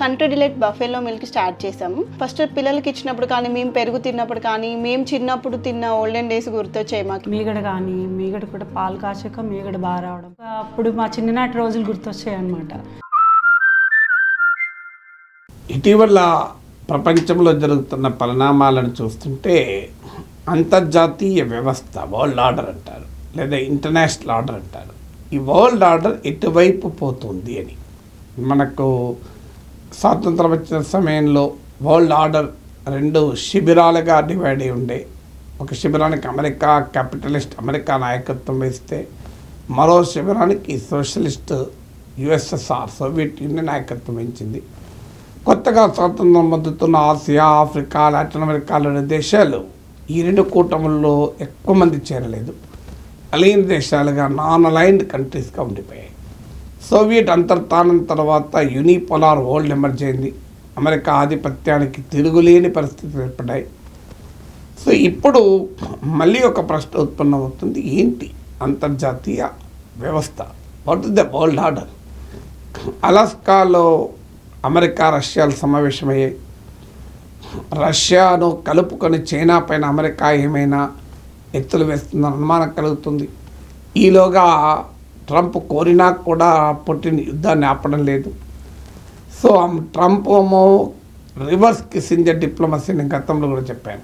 Country delight బఫేలో milk start చేసాము. First పిల్లలకి ఇచ్చినప్పుడు కానీ, మేము పెరుగు తిన్నప్పుడు కానీ, మేము చిన్నప్పుడు తిన్న ఓల్డెన్ డేస్ గుర్తొచ్చాయి మాకు. మీగడ కూడా పాలు కాచాక మీగడ బాగా రావడం, అప్పుడు మా చిన్ననాటి రోజులు గుర్తొచ్చాయి అన్నమాట. ఇటీవల ప్రపంచంలో జరుగుతున్న పరిణామాలను చూస్తుంటే అంతర్జాతీయ వ్యవస్థ, వరల్డ్ ఆర్డర్ అంటారు, లేదా ఇంటర్నేషనల్ ఆర్డర్ అంటారు. ఈ వరల్డ్ ఆర్డర్ ఎటువైపు పోతుంది అని. మనకు స్వాతంత్రం వచ్చిన సమయంలో వరల్డ్ ఆర్డర్ 2 శిబిరాలుగా డివైడ్ అయి ఉండే. ఒక శిబిరానికి అమెరికా, క్యాపిటలిస్ట్ అమెరికా నాయకత్వం వేస్తే, మరో శిబిరానికి సోషలిస్ట్ యుఎస్ఎస్ఆర్, సోవియట్ యూనియన్ నాయకత్వం వహించింది. కొత్తగా స్వాతంత్రం పొందుతున్న ఆసియా, ఆఫ్రికా, లాటిన్ అమెరికాలోని దేశాలు ఈ 2 కూటముల్లో ఎక్కువ మంది చేరలేదు. అలైన్ దేశాలుగా, నాన్ అలైన్డ్ కంట్రీస్గా ఉండిపోయాయి. సోవియట్ అంతర్ధానం తర్వాత యూనిపోలార్ వరల్డ్ ఎమర్జ్ అయింది. అమెరికా ఆధిపత్యానికి తిరుగులేని పరిస్థితులు ఏర్పడ్డాయి. సో ఇప్పుడు మళ్ళీ ఒక ప్రశ్న ఉత్పన్నమవుతుంది, ఏంటి అంతర్జాతీయ వ్యవస్థ? What is the world order? అలాస్కాలో అమెరికా, రష్యాలు సమావేశమయ్యాయి. రష్యాను కలుపుకొని చైనా పైన అమెరికా ఏమైనా ఎత్తులు వేస్తుందని అనుమానం కలుగుతుంది. ఈలోగా ట్రంప్ కోరినా కూడా పుటిన్ యుద్ధాన్ని ఆపడం లేదు. సో ట్రంప్ ఏమో రివర్స్ కిస్సింజర్ డిప్లొమసీ, నేను గతంలో కూడా చెప్పాను.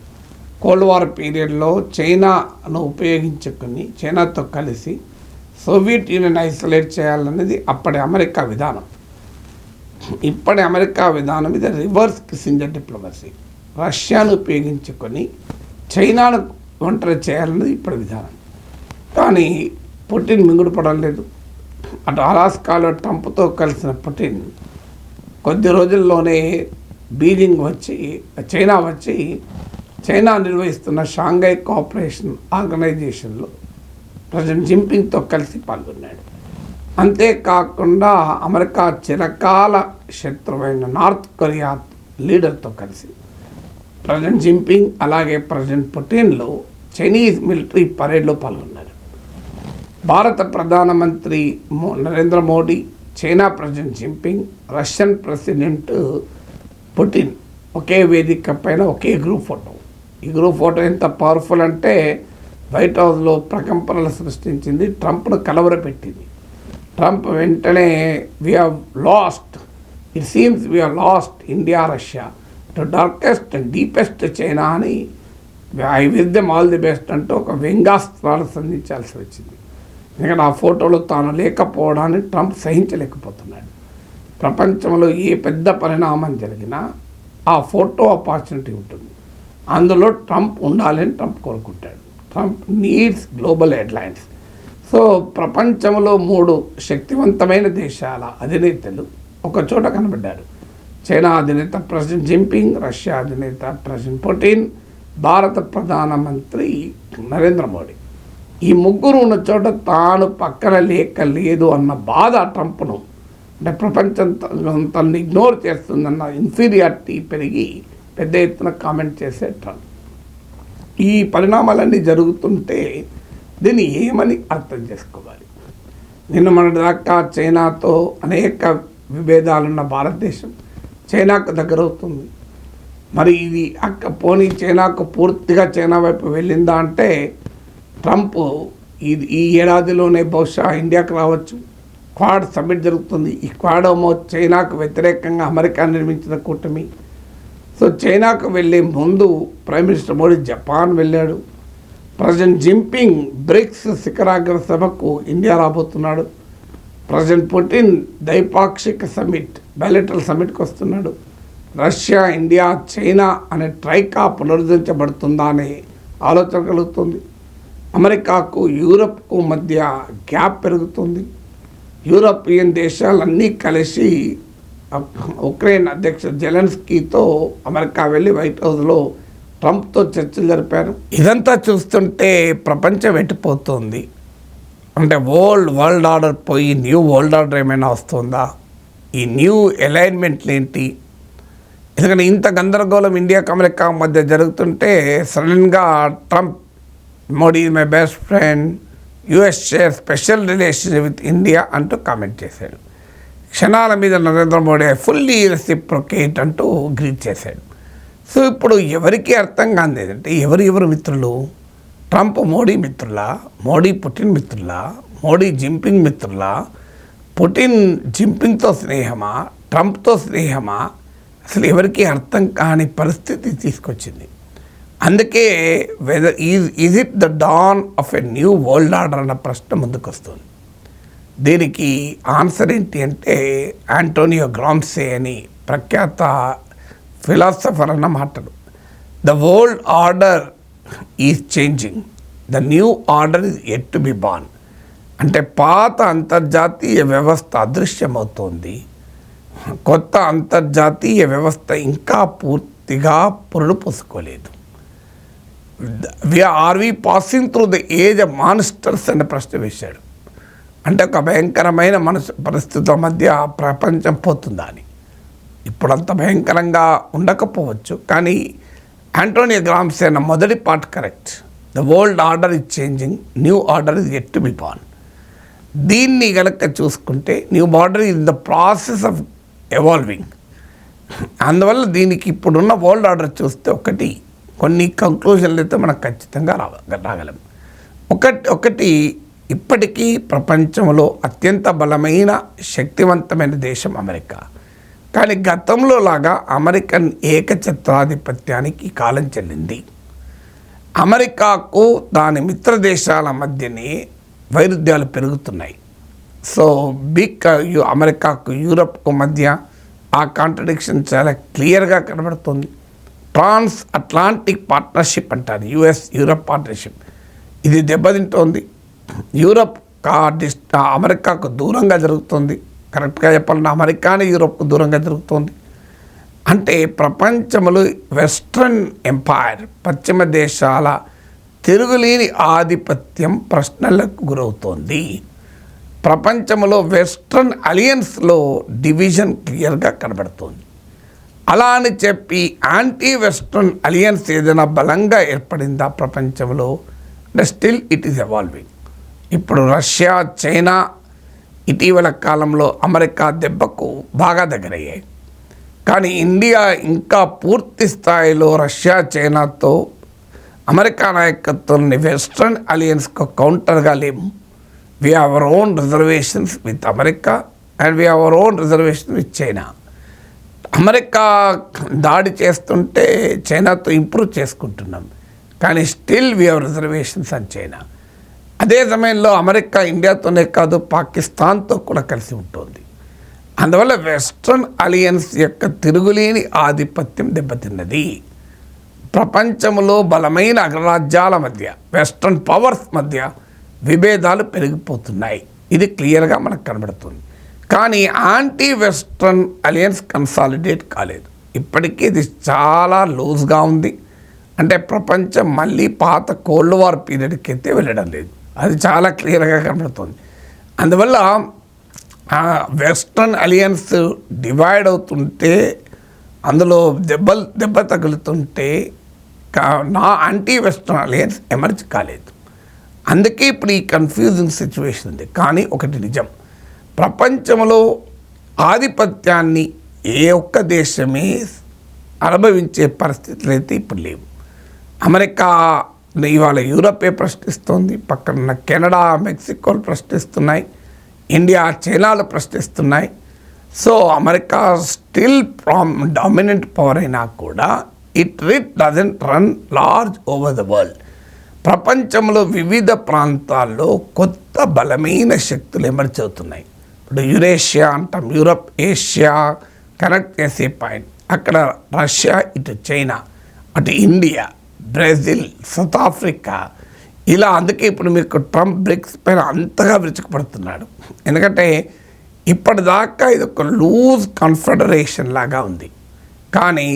కోల్డ్ వార్ పీరియడ్లో చైనాను ఉపయోగించుకుని, చైనాతో కలిసి సోవియట్ యూనియన్ ఐసోలేట్ చేయాలనేది అప్పటి అమెరికా విధానం. ఇప్పటి అమెరికా విధానం ఇది రివర్స్ కిస్సింజర్ డిప్లొమసీ. రష్యాను ఉపయోగించుకొని చైనాను ఒంటరి చేయాలన్నది ఇప్పటి విధానం. కానీ పుటిన్ మింగుడుపడడం లేదు. అటు అలాస్కాలో ట్రంప్తో కలిసిన పుటిన్ కొద్ది రోజుల్లోనే బీజింగ్ వచ్చి, చైనా నిర్వహిస్తున్న షాంఘై కోఆపరేషన్ ఆర్గనైజేషన్లో ప్రెసిడెంట్ జిన్పింగ్తో కలిసి పాల్గొన్నాడు. అంతేకాకుండా అమెరికా చిరకాల శత్రువైన నార్త్ కొరియా లీడర్తో కలిసి ప్రెసిడెంట్ జిన్పింగ్ అలాగే ప్రెసిడెంట్ పుటిన్లు చైనీస్ మిలిటరీ పరేడ్లో పాల్గొన్నారు. భారత ప్రధానమంత్రి Narendra Modi, China president Jinping, Russian president Putin ఒకే వేదిక పైన ఒకే గ్రూప్ ఫోటో. ఈ గ్రూప్ ఫోటో ఎంత పవర్ఫుల్ అంటే వైట్ హౌస్లో ప్రకంపనలు సృష్టించింది, ట్రంప్ను కలవరపెట్టింది. ట్రంప్ వెంటనే we have lost, it seems we have lost India Russia to darkest and deepest China అని, I wish them all the best అంటూ ఒక వ్యంగ్యాస్త్రాలు సంధించాల్సి వచ్చింది. ఎందుకంటే ఆ ఫోటోలో తాను లేకపోవడాన్ని ట్రంప్ సహించలేకపోతున్నాడు. ప్రపంచంలో ఏ పెద్ద పరిణామం జరిగినా ఆ ఫోటో ఆపర్చునిటీ ఉంటుంది, అందులో ట్రంప్ ఉండాలని ట్రంప్ కోరుకుంటాడు. Trump needs global headlines. So ప్రపంచంలో 3 శక్తివంతమైన దేశాల అధినేతలు ఒక చోట కనబడ్డారు. చైనా అధినేత ప్రెసిడెంట్ జిన్పింగ్, రష్యా అధినేత ప్రెసిడెంట్ పుటిన్, భారత ప్రధానమంత్రి నరేంద్ర మోడీ. ఈ ముగ్గురు ఉన్న చోట తాను పక్కన లేదు అన్న బాధ ట్రంప్ను, అంటే ప్రపంచం తనని ఇగ్నోర్ చేస్తుందన్న ఇన్ఫీరియారిటీ పెరిగి పెద్ద ఎత్తున కామెంట్ చేసే ట్రంప్. ఈ పరిణామాలన్నీ జరుగుతుంటే దీన్ని ఏమని అర్థం చేసుకోవాలి? నిన్న మొన్నటిదాకా చైనాతో అనేక విభేదాలున్న భారతదేశం చైనాకు దగ్గరవుతుంది. మరి ఇది పోనీ చైనాకు పూర్తిగా చైనా వైపు వెళ్ళిందా అంటే ట్రంప్ ఈ ఏడాదిలోనే బహుశా ఇండియాకు రావచ్చు. క్వాడ్ సమ్మిట్ జరుగుతుంది. ఈ క్వాడ్ ఏమో చైనాకు వ్యతిరేకంగా అమెరికా నిర్మించిన కూటమి. సో చైనాకు వెళ్ళే ముందు ప్రైమ్ మినిస్టర్ మోడీ జపాన్ వెళ్ళాడు. ప్రెసిడెంట్ జిన్పింగ్ బ్రిక్స్ శిఖరాగ్ర సభకు ఇండియా రాబోతున్నాడు. ప్రెసిడెంట్ పుటిన్ ద్వైపాక్షిక సమ్మిట్, బైలాటరల్ సమ్మిట్కి వస్తున్నాడు. రష్యా, ఇండియా, చైనా అనే ట్రైకా పునరుద్ధరించబడుతుందా అనే ఆలోచన కలుగుతుంది. అమెరికాకు, యూరప్కు మధ్య గ్యాప్ పెరుగుతుంది. యూరోపియన్ దేశాలన్నీ కలిసి ఉక్రెయిన్ అధ్యక్షుడు జెలెన్స్కీతో అమెరికా వెళ్ళి వైట్ హౌస్లో ట్రంప్తో చర్చలు జరిపారు. ఇదంతా చూస్తుంటే ప్రపంచం ఎట్టిపోతుంది అంటే వరల్డ్ ఆర్డర్ పోయి న్యూ వరల్డ్ ఆర్డర్ ఏమైనా వస్తుందా? ఈ న్యూ అలైన్మెంట్లు ఏంటి? ఎందుకంటే ఇంత గందరగోళం ఇండియాకు అమెరికా మధ్య జరుగుతుంటే సడన్గా Trump, Modi my best friend, US share special relation with India అంటూ కామెంట్ చేశాడు. క్షణాల మీద నరేంద్ర మోడీ ఫుల్లీ రెసిప్రొకేట్ అంటూ గ్రీట్ చేశాడు. సో ఇప్పుడు ఎవరికి అర్థం కాదు ఏంటంటే ఎవరు మిత్రులు? ట్రంప్ మోడీ మిత్రులా? మోడీ పుటిన్ మిత్రులా? మోడీ జింపింగ్ మిత్రులా? పుటిన్ జింపింగ్తో స్నేహమా? ట్రంప్తో స్నేహమా? అసలు ఎవరికి అర్థం కాని పరిస్థితి తీసుకొచ్చింది. అందుకే whether is it the dawn of a new world order అన్న ప్రశ్న ముందుకు వస్తుంది. దీనికి ఆన్సర్ ఏంటి అంటే ఆంటోనియో గ్రాంసే అని ప్రఖ్యాత ఫిలాసఫర్ అన్న మాటలు. The world order is changing, the new order is at to be born. అంటే పాత అంతర్జాతీయ వ్యవస్థ అదృశ్యమవుతోంది, కొత్త అంతర్జాతీయ వ్యవస్థ ఇంకా పూర్తిగా పురుడు పోసుకోలేదు. Are we passing through the age of monsters అనే ప్రశ్న వేశాడు. అంటే ఒక భయంకరమైన పరిస్థితుల మధ్య ప్రపంచం పోతుందా అని. ఇప్పుడు అంత భయంకరంగా ఉండకపోవచ్చు, కానీ ఆంటోనియో గ్రాంసే అన్న మొదటి part correct. The world order is changing, new order is at to be born. దీన్ని కనుక చూసుకుంటే new order is the process of evolving. అందువల్ల దీనికి ఇప్పుడున్న వరల్డ్ ఆర్డర్ చూస్తే కొన్ని కంక్లూజన్లు అయితే మనకు ఖచ్చితంగా రాగలం. ఒకటి ఇప్పటికీ ప్రపంచంలో అత్యంత బలమైన శక్తివంతమైన దేశం అమెరికా. కానీ గతంలో లాగా అమెరికన్ ఏకఛత్రాధిపత్యానికి కాలం చెల్లింది. అమెరికాకు దాని మిత్ర దేశాల మధ్యనే వైరుధ్యాలు పెరుగుతున్నాయి. సో అమెరికాకు యూరప్కు మధ్య ఆ కాంట్రడిక్షన్ చాలా క్లియర్గా కనబడుతుంది. ట్రాన్స్ అట్లాంటిక్ పార్ట్నర్షిప్ అంటారు, యూరప్ పార్ట్నర్షిప్. ఇది దెబ్బతింటోంది. యూరప్ అమెరికాకు దూరంగా జరుగుతుంది. కరెక్ట్గా చెప్పాలంటే అమెరికానే యూరప్కు దూరంగా జరుగుతుంది. అంటే ప్రపంచంలో వెస్ట్రన్ ఎంపైర్, పశ్చిమ దేశాల తిరుగులేని ఆధిపత్యం ప్రశ్నలకు గురవుతోంది. ప్రపంచంలో వెస్ట్రన్ అలియన్స్లో డివిజన్ క్లియర్గా కనబడుతోంది. అలా అని చెప్పి యాంటీ వెస్ట్రన్ అలియన్స్ ఏదైనా బలంగా ఏర్పడిందా ప్రపంచంలో? Still it is evolving. ఇప్పుడు రష్యా, చైనా ఇటీవల కాలంలో అమెరికా దెబ్బకు బాగా దగ్గరయ్యాయి. కానీ ఇండియా ఇంకా పూర్తి స్థాయిలో రష్యా, చైనాతో అమెరికా నాయకత్వాన్ని వెస్ట్రన్ అలియన్స్కు కౌంటర్గా లేము. We have our own reservations with America and we have our own reservation with China. America దాడి చేస్తుంటే చైనాతో ఇంప్రూవ్ చేసుకుంటున్నాం, కానీ స్టిల్ వీ హ్యావ్ రిజర్వేషన్స్ అని చైనా. అదే సమయంలో అమెరికా ఇండియాతోనే కాదు పాకిస్తాన్తో కూడా కలిసి ఉంటుంది. అందువల్ల వెస్ట్రన్ అలియన్స్ యొక్క తిరుగులేని ఆధిపత్యం దెబ్బతిన్నది. ప్రపంచంలో బలమైన అగ్రరాజ్యాల మధ్య, వెస్ట్రన్ పవర్స్ మధ్య విభేదాలు పెరిగిపోతున్నాయి. ఇది క్లియర్గా మనకు కనబడుతుంది. కానీ యాంటీ వెస్ట్రన్ అలియన్స్ కన్సాలిడేట్ కాలేదు. ఇప్పటికీ ఇది చాలా లూజ్గా ఉంది. అంటే ప్రపంచం మళ్ళీ పాత కోల్డ్ వార్ పీరియడ్కి అయితే వెళ్ళడం లేదు. అది చాలా క్లియర్గా కనబడుతుంది. అందువల్ల వెస్ట్రన్ అలియన్స్ డివైడ్ అవుతుంటే, అందులో దెబ్బ తగులుతుంటే నా యాంటీ వెస్ట్రన్ అలియన్స్ ఎమర్జ్ కాలేదు. అందుకే ఇప్పుడు ఈ కన్ఫ్యూజింగ్ సిచ్యువేషన్ ఉంది. కానీ ఒకటి నిజం, ప్రపంచంలో ఆధిపత్యాన్ని ఏ ఒక్క దేశమే అనుభవించే పరిస్థితులు అయితే ఇప్పుడు లేవు. అమెరికా ఇవాళ యూరపే ప్రశ్నిస్తోంది, పక్కన కెనడా, మెక్సికోలు ప్రశ్నిస్తున్నాయి, ఇండియా, చైనాలు ప్రశ్నిస్తున్నాయి. So America still dominant power అయినా కూడా it doesn't run large over the world. ప్రపంచంలో వివిధ ప్రాంతాల్లో కొత్త బలమైన శక్తులు ఎమర్జ్ అవుతున్నాయి. ఇప్పుడు యురేషియా అంటాం, యూరప్, ఏషియా కనెక్ట్ చేసే పాయింట్. అక్కడ రష్యా, ఇటు చైనా, అటు ఇండియా, బ్రెజిల్, సౌత్ ఆఫ్రికా, ఇలా. అందుకే ఇప్పుడు మీకు ట్రంప్ బ్రిక్స్ పైన అంతగా విరుచుకుపడుతున్నాడు. ఎందుకంటే ఇప్పటిదాకా ఇది ఒక లూజ్ కన్ఫెడరేషన్ లాగా ఉంది. కానీ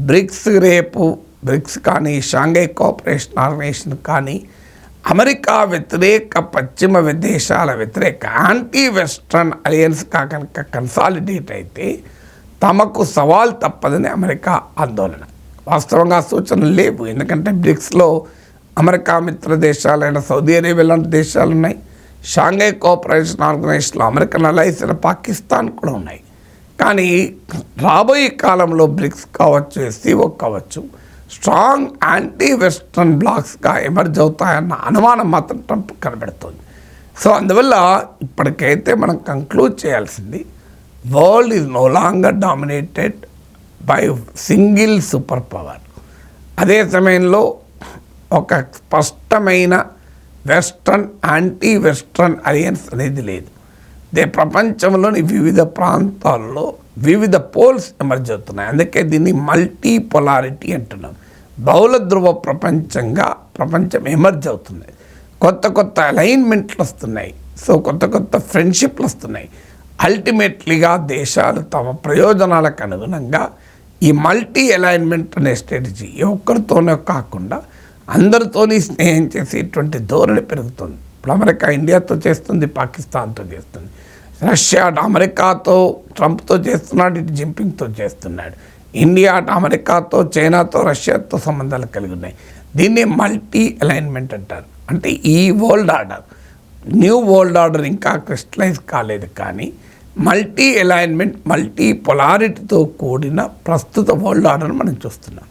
బ్రిక్స్ కానీ, షాంఘై కోఆపరేషన్ ఆర్గనైజేషన్ కానీ, అమెరికా వ్యతిరేక, పశ్చిమ దేశాల వ్యతిరేక యాంటీ వెస్ట్రన్ అలియన్స్ కనుక కన్సాలిడేట్ అయితే తమకు సవాల్ తప్పదని అమెరికా ఆందోళన. వాస్తవంగా సూచనలు లేవు. ఎందుకంటే బ్రిక్స్లో అమెరికా మిత్ర దేశాలైన సౌదీ అరేబియా లాంటి దేశాలు ఉన్నాయి, షాంఘై కోఆపరేషన్ ఆర్గనైజేషన్లో అమెరికన్ అలైస్ అయిన పాకిస్తాన్ కూడా ఉన్నాయి. కానీ రాబోయే కాలంలో బ్రిక్స్ కావచ్చు, ఎస్సీఓ కావచ్చు, స్ట్రాంగ్ యాంటీ వెస్ట్రన్ బ్లాక్స్గా ఎమర్జ్ అవుతాయన్న అనుమానం మాత్రం ట్రంప్ కనబడుతుంది. సో అందువల్ల ఇప్పటికైతే మనం కంక్లూడ్ చేయాల్సింది, world is no longer dominated by single super power. అదే సమయంలో ఒక స్పష్టమైన వెస్ట్రన్ యాంటీ వెస్ట్రన్ అలయన్స్ అనేది లేదు. ప్రపంచంలోని వివిధ ప్రాంతాల్లో వివిధ పోల్స్ ఎమర్జ్ అవుతున్నాయి. అందుకే దీన్ని మల్టీ పొలారిటీ అంటున్నాం. బహుళ ధ్రువ ప్రపంచంగా ప్రపంచం ఎమర్జ్ అవుతుంది. కొత్త కొత్త అలైన్మెంట్లు వస్తున్నాయి. సో కొత్త కొత్త ఫ్రెండ్షిప్లు వస్తున్నాయి. అల్టిమేట్లీగా దేశాలు తమ ప్రయోజనాలకు అనుగుణంగా ఈ మల్టీ అలైన్మెంట్ అనే స్ట్రాటజీ ఒక్కరితోనే కాకుండా అందరితోని స్నేహం చేసేటువంటి ధోరణి పెరుగుతుంది. ఇప్పుడు అమెరికా ఇండియాతో చేస్తుంది, పాకిస్తాన్తో చేస్తుంది, రష్యా అటు అమెరికాతో ట్రంప్తో చేస్తున్నాడు, ఇటు జింపింగ్తో చేస్తున్నాడు. ఇండియా అటు అమెరికాతో, చైనాతో, రష్యాతో సంబంధాలు కలిగి ఉన్నాయి. దీన్ని మల్టీ అలైన్మెంట్ అంటారు. అంటే ఈ world order, new world order ఇంకా క్రిస్టలైజ్ కాలేదు, కానీ మల్టీ అలైన్మెంట్, మల్టీ పొలారిటీతో కూడిన ప్రస్తుత వరల్డ్ ఆర్డర్ మనం చూస్తున్నాం.